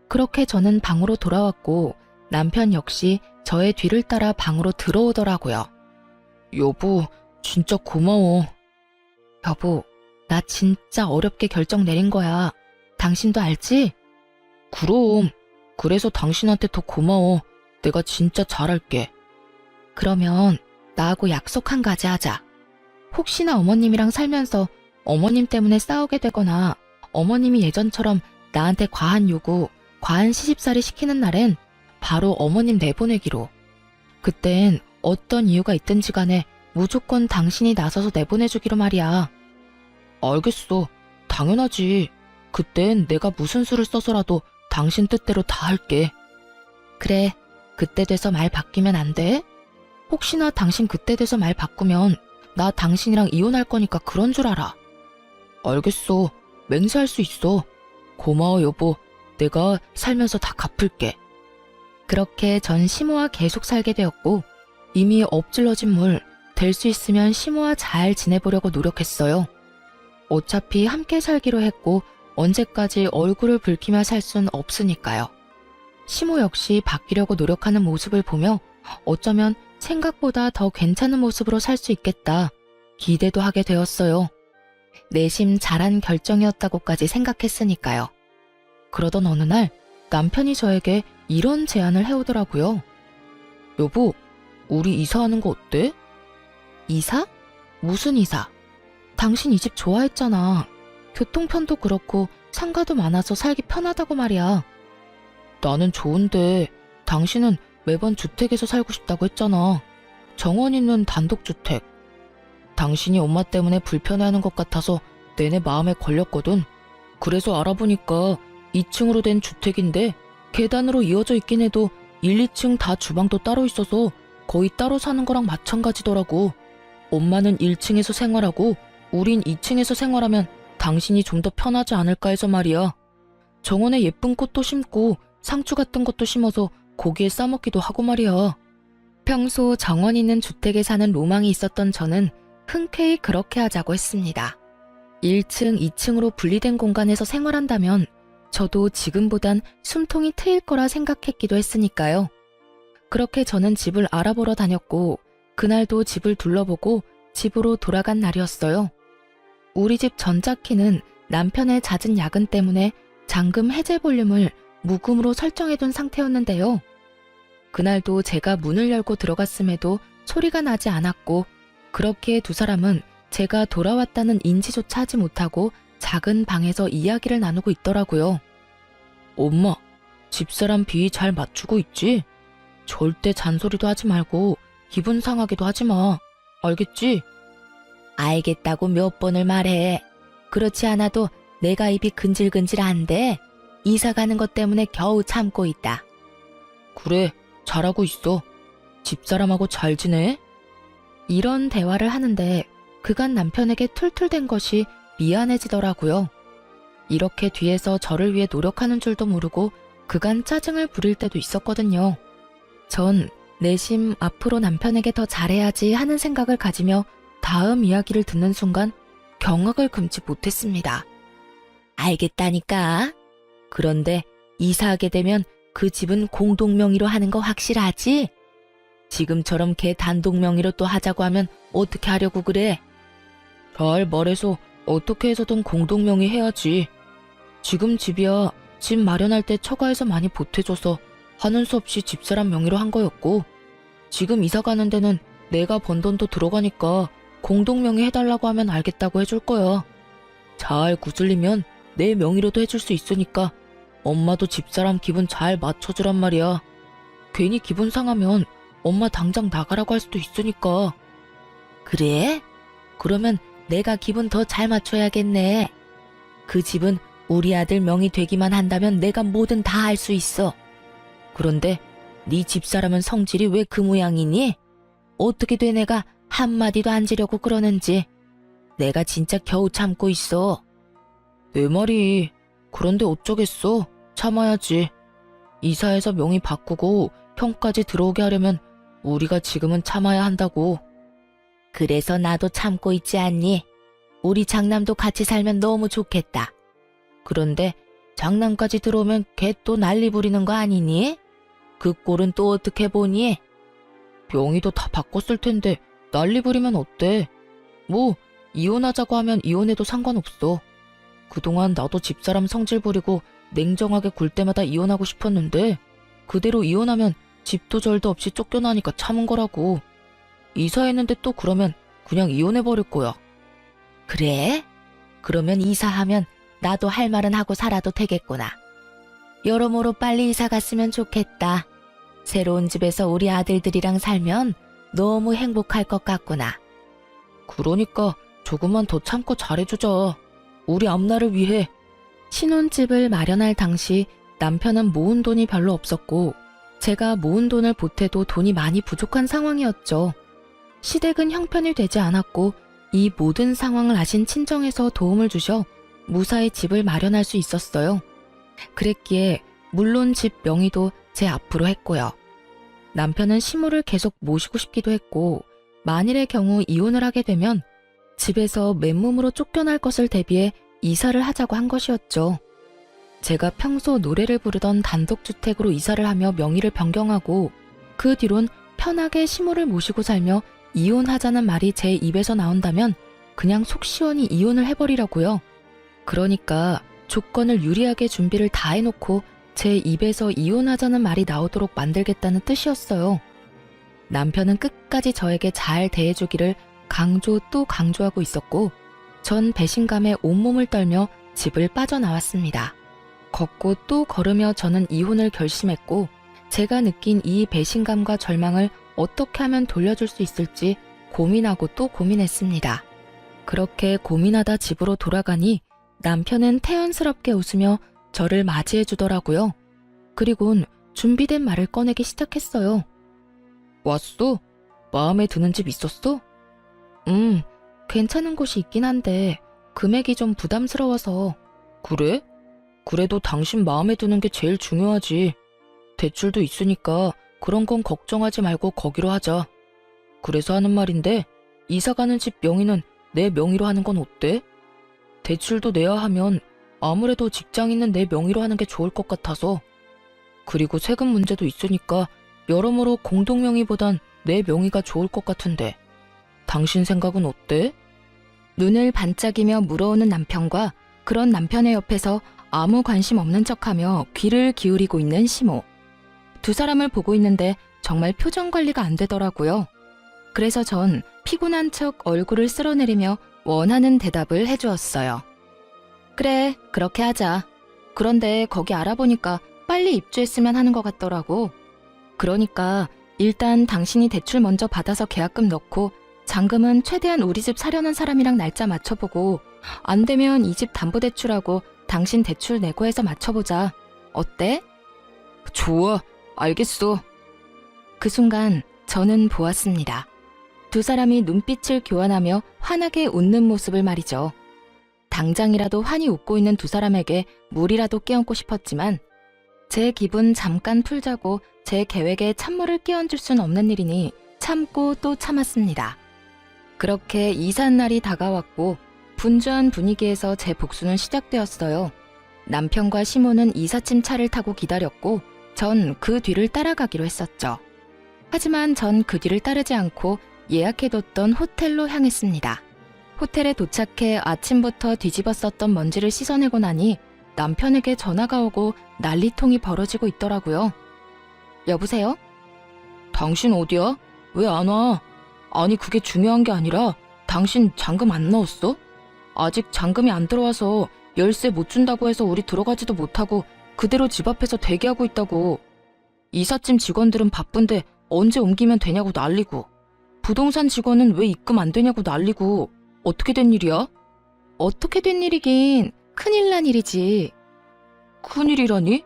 그렇게 저는 방으로 돌아왔고 남편 역시 저의 뒤를 따라 방으로 들어오더라고요. 여보, 진짜 고마워. 여보, 나 진짜 어렵게 결정 내린 거야. 당신도 알지? 그럼. 그래서 당신한테 더 고마워. 내가 진짜 잘할게. 그러면 나하고 약속 한 가지 하자. 혹시나 어머님이랑 살면서 어머님 때문에 싸우게 되거나 어머님이 예전처럼 나한테 과한 요구, 과한 시집살이 시키는 날엔 바로 어머님 내보내기로. 그땐 어떤 이유가 있든지 간에 무조건 당신이 나서서 내보내주기로 말이야. 알겠어. 당연하지. 그땐 내가 무슨 수를 써서라도 당신 뜻대로 다 할게. 그래. 그때 돼서 말 바뀌면 안 돼? 혹시나 당신 그때 돼서 말 바꾸면 나 당신이랑 이혼할 거니까 그런 줄 알아. 알겠어. 맹세할 수 있어. 고마워 여보. 내가 살면서 다 갚을게. 그렇게 전 시모와 계속 살게 되었고 이미 엎질러진 물, 될 수 있으면 시모와 잘 지내보려고 노력했어요. 어차피 함께 살기로 했고 언제까지 얼굴을 붉히며 살 순 없으니까요. 시모 역시 바뀌려고 노력하는 모습을 보며 어쩌면 생각보다 더 괜찮은 모습으로 살 수 있겠다 기대도 하게 되었어요. 내심 잘한 결정이었다고까지 생각했으니까요. 그러던 어느 날 남편이 저에게 이런 제안을 해오더라고요. 여보, 우리 이사하는 거 어때? 이사? 무슨 이사? 당신 이 집 좋아했잖아. 교통편도 그렇고 상가도 많아서 살기 편하다고 말이야. 나는 좋은데 당신은 매번 주택에서 살고 싶다고 했잖아. 정원이는 단독주택. 당신이 엄마 때문에 불편해하는 것 같아서 내내 마음에 걸렸거든. 그래서 알아보니까 2층으로 된 주택인데 계단으로 이어져 있긴 해도 1, 2층 다 주방도 따로 있어서 거의 따로 사는 거랑 마찬가지더라고. 엄마는 1층에서 생활하고 우린 2층에서 생활하면 당신이 좀 더 편하지 않을까 해서 말이야. 정원에 예쁜 꽃도 심고 상추 같은 것도 심어서 고기에 싸먹기도 하고 말이야. 평소 정원 있는 주택에 사는 로망이 있었던 저는 흔쾌히 그렇게 하자고 했습니다. 1층, 2층으로 분리된 공간에서 생활한다면 저도 지금보단 숨통이 트일 거라 생각했기도 했으니까요. 그렇게 저는 집을 알아보러 다녔고 그날도 집을 둘러보고 집으로 돌아간 날이었어요. 우리 집 전자키는 남편의 잦은 야근 때문에 잠금 해제 볼륨을 무금으로 설정해둔 상태였는데요. 그날도 제가 문을 열고 들어갔음에도 소리가 나지 않았고 그렇기에 두 사람은 제가 돌아왔다는 인지조차 하지 못하고 작은 방에서 이야기를 나누고 있더라고요. 엄마, 집사람 비위 잘 맞추고 있지? 절대 잔소리도 하지 말고 기분 상하게도 하지 마. 알겠지? 알겠다고 몇 번을 말해. 그렇지 않아도 내가 입이 근질근질한데 이사 가는 것 때문에 겨우 참고 있다. 그래, 잘하고 있어. 집사람하고 잘 지내? 이런 대화를 하는데 그간 남편에게 툴툴댄 것이 미안해지더라고요. 이렇게 뒤에서 저를 위해 노력하는 줄도 모르고 그간 짜증을 부릴 때도 있었거든요. 전 내심 앞으로 남편에게 더 잘해야지 하는 생각을 가지며 다음 이야기를 듣는 순간 경악을 금치 못했습니다. 알겠다니까. 그런데 이사하게 되면 그 집은 공동명의로 하는 거 확실하지? 지금처럼 걔 단독명의로 또 하자고 하면 어떻게 하려고 그래? 잘 말해서 어떻게 해서든 공동명의 해야지. 지금 집이야 집 마련할 때 처가에서 많이 보태줘서 하는 수 없이 집사람 명의로 한 거였고 지금 이사 가는 데는 내가 번 돈도 들어가니까 공동명의 해달라고 하면 알겠다고 해줄 거야. 잘 구슬리면 내 명의로도 해줄 수 있으니까 엄마도 집사람 기분 잘 맞춰주란 말이야. 괜히 기분 상하면 엄마 당장 나가라고 할 수도 있으니까. 그래? 그러면 내가 기분 더 잘 맞춰야겠네. 그 집은 우리 아들 명의 되기만 한다면 내가 뭐든 다 할 수 있어. 그런데 네 집사람은 성질이 왜 그 모양이니? 어떻게 돼 내가 한마디도 안 지려고 그러는지. 내가 진짜 겨우 참고 있어. 내 말이 그런데 어쩌겠어. 참아야지. 이사해서 명의 바꾸고 형까지 들어오게 하려면 우리가 지금은 참아야 한다고. 그래서 나도 참고 있지 않니? 우리 장남도 같이 살면 너무 좋겠다. 그런데 장남까지 들어오면 걔 또 난리 부리는 거 아니니? 그 꼴은 또 어떻게 보니? 명의도 다 바꿨을 텐데 난리 부리면 어때? 뭐 이혼하자고 하면 이혼해도 상관없어. 그동안 나도 집사람 성질 부리고 냉정하게 굴 때마다 이혼하고 싶었는데 그대로 이혼하면 집도 절도 없이 쫓겨나니까 참은 거라고. 이사했는데 또 그러면 그냥 이혼해버릴 거야. 그래? 그러면 이사하면 나도 할 말은 하고 살아도 되겠구나. 여러모로 빨리 이사 갔으면 좋겠다. 새로운 집에서 우리 아들들이랑 살면 너무 행복할 것 같구나. 그러니까 조금만 더 참고 잘해주자. 우리 앞날을 위해. 신혼집을 마련할 당시 남편은 모은 돈이 별로 없었고 제가 모은 돈을 보태도 돈이 많이 부족한 상황이었죠. 시댁은 형편이 되지 않았고 이 모든 상황을 아신 친정에서 도움을 주셔 무사히 집을 마련할 수 있었어요. 그랬기에 물론 집 명의도 제 앞으로 했고요. 남편은 시모를 계속 모시고 싶기도 했고 만일의 경우 이혼을 하게 되면 집에서 맨몸으로 쫓겨날 것을 대비해 이사를 하자고 한 것이었죠. 제가 평소 노래를 부르던 단독주택으로 이사를 하며 명의를 변경하고 그 뒤론 편하게 시모를 모시고 살며 이혼하자는 말이 제 입에서 나온다면 그냥 속 시원히 이혼을 해버리려고요. 그러니까 조건을 유리하게 준비를 다 해놓고 제 입에서 이혼하자는 말이 나오도록 만들겠다는 뜻이었어요. 남편은 끝까지 저에게 잘 대해주기를 강조 또 강조하고 있었고 전 배신감에 온몸을 떨며 집을 빠져나왔습니다. 걷고 또 걸으며 저는 이혼을 결심했고 제가 느낀 이 배신감과 절망을 어떻게 하면 돌려줄 수 있을지 고민하고 또 고민했습니다. 그렇게 고민하다 집으로 돌아가니 남편은 태연스럽게 웃으며 저를 맞이해 주더라고요. 그리곤 준비된 말을 꺼내기 시작했어요. 왔어? 마음에 드는 집 있었어? 괜찮은 곳이 있긴 한데 금액이 좀 부담스러워서. 그래? 그래도 당신 마음에 드는 게 제일 중요하지. 대출도 있으니까 그런 건 걱정하지 말고 거기로 하자. 그래서 하는 말인데 이사 가는 집 명의는 내 명의로 하는 건 어때? 대출도 내야 하면 아무래도 직장 있는 내 명의로 하는 게 좋을 것 같아서. 그리고 세금 문제도 있으니까 여러모로 공동 명의보단 내 명의가 좋을 것 같은데 당신 생각은 어때? 눈을 반짝이며 물어오는 남편과 그런 남편의 옆에서 아무 관심 없는 척하며 귀를 기울이고 있는 시모. 두 사람을 보고 있는데 정말 표정 관리가 안 되더라고요. 그래서 전 피곤한 척 얼굴을 쓸어내리며 원하는 대답을 해주었어요. 그래, 그렇게 하자. 그런데 거기 알아보니까 빨리 입주했으면 하는 것 같더라고. 그러니까 일단 당신이 대출 먼저 받아서 계약금 넣고 잔금은 최대한 우리 집 사려는 사람이랑 날짜 맞춰보고 안 되면 이 집 담보대출하고 당신 대출 내고 해서 맞춰보자. 어때? 좋아, 알겠어. 그 순간 저는 보았습니다. 두 사람이 눈빛을 교환하며 환하게 웃는 모습을 말이죠. 당장이라도 환히 웃고 있는 두 사람에게 물이라도 끼얹고 싶었지만 제 기분 잠깐 풀자고 제 계획에 찬물을 끼얹을 순 없는 일이니 참고 또 참았습니다. 그렇게 이삿날이 다가왔고 분주한 분위기에서 제 복수는 시작되었어요. 남편과 시모는 이삿짐 차를 타고 기다렸고 전 그 뒤를 따라가기로 했었죠. 하지만 전 그 뒤를 따르지 않고 예약해뒀던 호텔로 향했습니다. 호텔에 도착해 아침부터 뒤집었었던 먼지를 씻어내고 나니 남편에게 전화가 오고 난리통이 벌어지고 있더라고요. 여보세요? 당신 어디야? 왜 안 와? 아니 그게 중요한 게 아니라 당신 잔금 안 넣었어? 아직 잔금이 안 들어와서 열쇠 못 준다고 해서 우리 들어가지도 못하고 그대로 집 앞에서 대기하고 있다고. 이삿짐 직원들은 바쁜데 언제 옮기면 되냐고 난리고 부동산 직원은 왜 입금 안 되냐고 난리고. 어떻게 된 일이야? 어떻게 된 일이긴 큰일 난 일이지. 큰일이라니?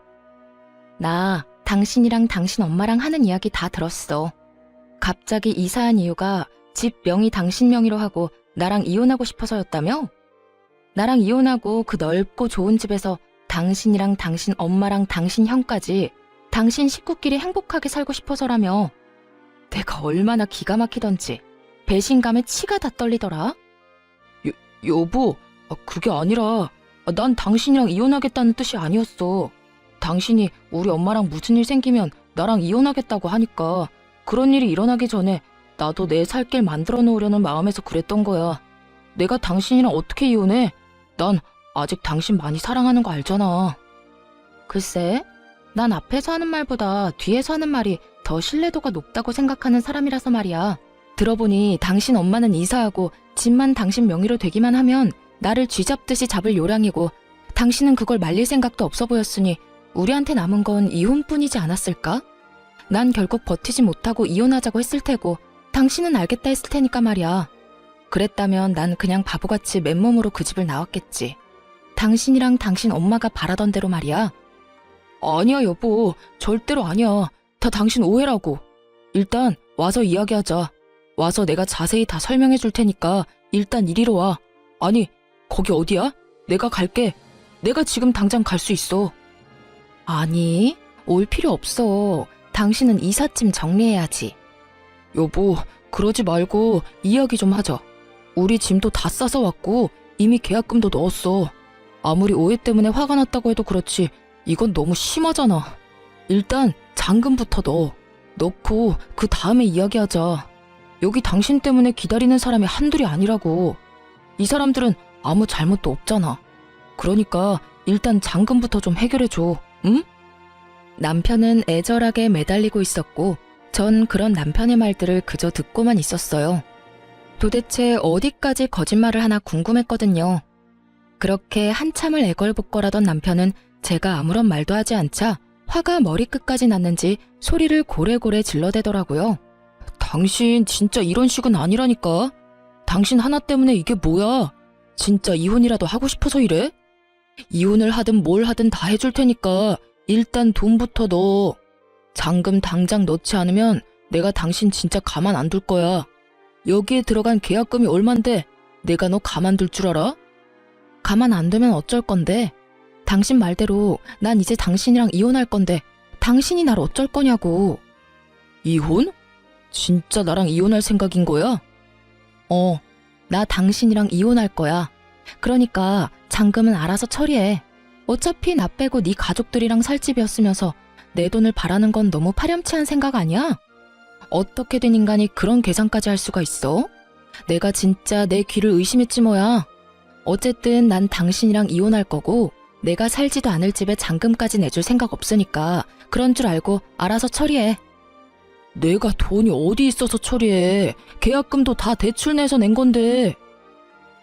나 당신이랑 당신 엄마랑 하는 이야기 다 들었어. 갑자기 이사한 이유가 집 명의 당신 명의로 하고 나랑 이혼하고 싶어서였다며? 나랑 이혼하고 그 넓고 좋은 집에서 당신이랑 당신 엄마랑 당신 형까지 당신 식구끼리 행복하게 살고 싶어서라며. 내가 얼마나 기가 막히던지 배신감에 치가 다 떨리더라. 여보, 그게 아니라 난 당신이랑 이혼하겠다는 뜻이 아니었어. 당신이 우리 엄마랑 무슨 일 생기면 나랑 이혼하겠다고 하니까 그런 일이 일어나기 전에 나도 내 살 길 만들어 놓으려는 마음에서 그랬던 거야. 내가 당신이랑 어떻게 이혼해? 난 아직 당신 많이 사랑하는 거 알잖아. 글쎄, 난 앞에서 하는 말보다 뒤에서 하는 말이 더 신뢰도가 높다고 생각하는 사람이라서 말이야. 들어보니 당신 엄마는 이사하고 집만 당신 명의로 되기만 하면 나를 쥐잡듯이 잡을 요량이고 당신은 그걸 말릴 생각도 없어 보였으니 우리한테 남은 건 이혼뿐이지 않았을까? 난 결국 버티지 못하고 이혼하자고 했을 테고 당신은 알겠다 했을 테니까 말이야. 그랬다면 난 그냥 바보같이 맨몸으로 그 집을 나왔겠지. 당신이랑 당신 엄마가 바라던 대로 말이야. 아니야 여보, 절대로 아니야. 다 당신 오해라고. 일단 와서 이야기하자. 와서 내가 자세히 다 설명해 줄 테니까 일단 이리로 와. 아니, 거기 어디야? 내가 갈게. 내가 지금 당장 갈 수 있어. 아니, 올 필요 없어. 당신은 이삿짐 정리해야지. 여보, 그러지 말고 이야기 좀 하자. 우리 짐도 다 싸서 왔고 이미 계약금도 넣었어. 아무리 오해 때문에 화가 났다고 해도 그렇지 이건 너무 심하잖아. 일단 잔금부터 넣고 그 다음에 이야기하자. 여기 당신 때문에 기다리는 사람이 한둘이 아니라고. 이 사람들은 아무 잘못도 없잖아. 그러니까 일단 잔금부터 좀 해결해줘, 응? 남편은 애절하게 매달리고 있었고 전 그런 남편의 말들을 그저 듣고만 있었어요. 도대체 어디까지 거짓말을 하나 궁금했거든요. 그렇게 한참을 애걸복걸하던 남편은 제가 아무런 말도 하지 않자 화가 머리끝까지 났는지 소리를 고래고래 질러대더라고요. 당신 진짜 이런 식은 아니라니까. 당신 하나 때문에 이게 뭐야? 진짜 이혼이라도 하고 싶어서 이래? 이혼을 하든 뭘 하든 다 해줄 테니까 일단 돈부터 넣어. 잔금 당장 넣지 않으면 내가 당신 진짜 가만 안 둘 거야. 여기에 들어간 계약금이 얼만데 내가 너 가만둘 줄 알아? 가만 안 두면 어쩔 건데? 당신 말대로 난 이제 당신이랑 이혼할 건데 당신이 날 어쩔 거냐고. 이혼? 진짜 나랑 이혼할 생각인 거야? 나 당신이랑 이혼할 거야. 그러니까 잔금은 알아서 처리해. 어차피 나 빼고 네 가족들이랑 살 집이었으면서 내 돈을 바라는 건 너무 파렴치한 생각 아니야? 어떻게 된 인간이 그런 계산까지 할 수가 있어? 내가 진짜 내 귀를 의심했지 뭐야. 어쨌든 난 당신이랑 이혼할 거고 내가 살지도 않을 집에 잔금까지 내줄 생각 없으니까 그런 줄 알고 알아서 처리해. 내가 돈이 어디 있어서 처리해. 계약금도 다 대출 내서 낸 건데.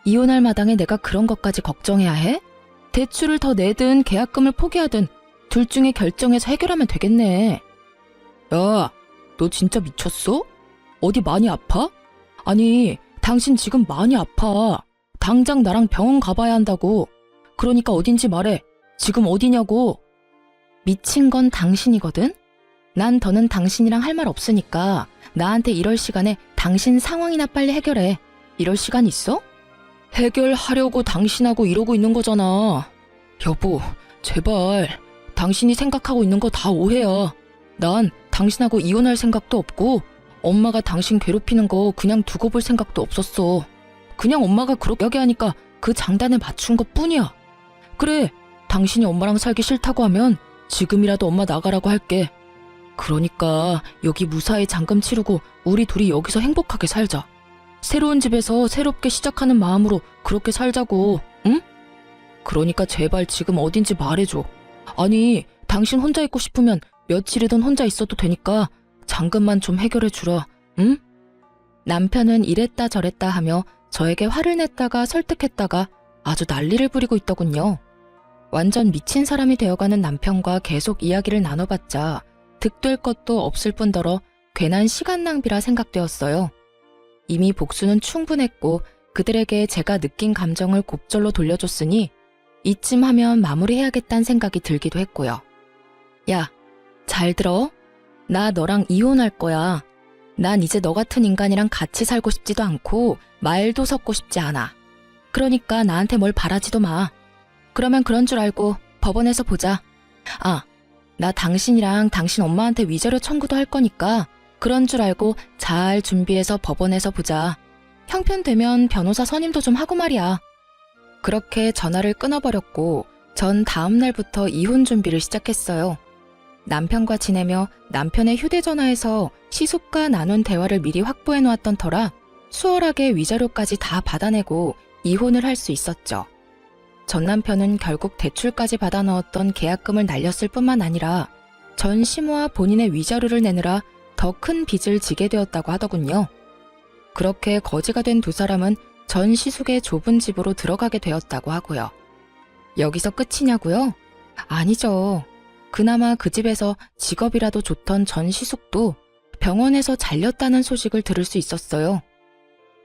이혼할 마당에 내가 그런 것까지 걱정해야 해? 대출을 더 내든 계약금을 포기하든 둘 중에 결정해서 해결하면 되겠네. 야, 너 진짜 미쳤어? 어디 많이 아파? 아니, 당신 지금 많이 아파. 당장 나랑 병원 가봐야 한다고. 그러니까 어딘지 말해. 지금 어디냐고. 미친 건 당신이거든? 난 더는 당신이랑 할 말 없으니까 나한테 이럴 시간에 당신 상황이나 빨리 해결해. 이럴 시간 있어? 해결하려고 당신하고 이러고 있는 거잖아. 여보, 제발. 당신이 생각하고 있는 거 다 오해야. 난 당신하고 이혼할 생각도 없고 엄마가 당신 괴롭히는 거 그냥 두고 볼 생각도 없었어. 그냥 엄마가 그렇게 이야기하니까 그 장단에 맞춘 것 뿐이야. 그래, 당신이 엄마랑 살기 싫다고 하면 지금이라도 엄마 나가라고 할게. 그러니까 여기 무사히 잔금 치르고 우리 둘이 여기서 행복하게 살자. 새로운 집에서 새롭게 시작하는 마음으로 그렇게 살자고, 응? 그러니까 제발 지금 어딘지 말해줘. 아니, 당신 혼자 있고 싶으면 며칠이든 혼자 있어도 되니까 잔금만 좀 해결해주라, 응? 남편은 이랬다 저랬다 하며 저에게 화를 냈다가 설득했다가 아주 난리를 부리고 있더군요. 완전 미친 사람이 되어가는 남편과 계속 이야기를 나눠봤자 득될 것도 없을 뿐더러 괜한 시간 낭비라 생각되었어요. 이미 복수는 충분했고 그들에게 제가 느낀 감정을 곱절로 돌려줬으니 이쯤 하면 마무리해야겠다는 생각이 들기도 했고요. 야, 잘 들어. 나 너랑 이혼할 거야. 난 이제 너 같은 인간이랑 같이 살고 싶지도 않고 말도 섞고 싶지 않아. 그러니까 나한테 뭘 바라지도 마. 그러면 그런 줄 알고 법원에서 보자. 아, 나 당신이랑 당신 엄마한테 위자료 청구도 할 거니까 그런 줄 알고 잘 준비해서 법원에서 보자. 형편되면 변호사 선임도 좀 하고 말이야. 그렇게 전화를 끊어버렸고 전 다음 날부터 이혼 준비를 시작했어요. 남편과 지내며 남편의 휴대전화에서 시숙과 나눈 대화를 미리 확보해 놓았던 터라 수월하게 위자료까지 다 받아내고 이혼을 할 수 있었죠. 전 남편은 결국 대출까지 받아 넣었던 계약금을 날렸을 뿐만 아니라 전 시모와 본인의 위자료를 내느라 더 큰 빚을 지게 되었다고 하더군요. 그렇게 거지가 된 두 사람은 전 시숙의 좁은 집으로 들어가게 되었다고 하고요. 여기서 끝이냐고요? 아니죠. 그나마 그 집에서 직업이라도 좋던 전 시숙도 병원에서 잘렸다는 소식을 들을 수 있었어요.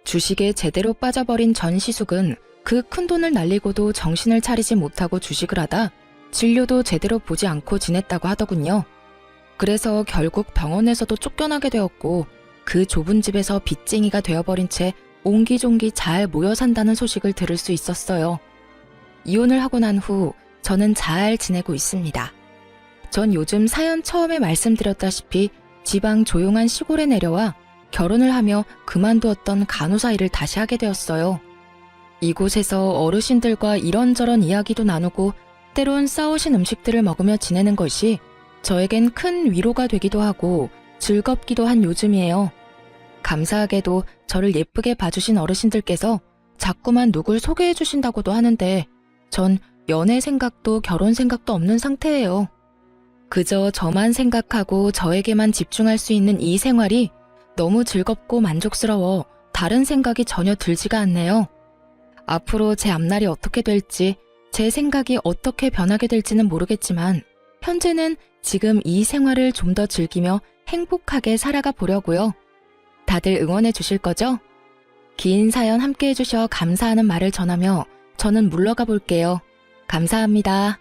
주식에 제대로 빠져버린 전 시숙은 그 큰 돈을 날리고도 정신을 차리지 못하고 주식을 하다 진료도 제대로 보지 않고 지냈다고 하더군요. 그래서 결국 병원에서도 쫓겨나게 되었고 그 좁은 집에서 빚쟁이가 되어버린 채 옹기종기 잘 모여 산다는 소식을 들을 수 있었어요. 이혼을 하고 난 후 저는 잘 지내고 있습니다. 전 요즘 사연 처음에 말씀드렸다시피 지방 조용한 시골에 내려와 결혼을 하며 그만두었던 간호사 일을 다시 하게 되었어요. 이곳에서 어르신들과 이런저런 이야기도 나누고 때론 싸우신 음식들을 먹으며 지내는 것이 저에겐 큰 위로가 되기도 하고 즐겁기도 한 요즘이에요. 감사하게도 저를 예쁘게 봐주신 어르신들께서 자꾸만 누굴 소개해 주신다고도 하는데 전 연애 생각도 결혼 생각도 없는 상태예요. 그저 저만 생각하고 저에게만 집중할 수 있는 이 생활이 너무 즐겁고 만족스러워 다른 생각이 전혀 들지가 않네요. 앞으로 제 앞날이 어떻게 될지, 제 생각이 어떻게 변하게 될지는 모르겠지만 현재는 지금 이 생활을 좀 더 즐기며 행복하게 살아가 보려고요. 다들 응원해 주실 거죠? 긴 사연 함께 해주셔 감사하는 말을 전하며 저는 물러가 볼게요. 감사합니다.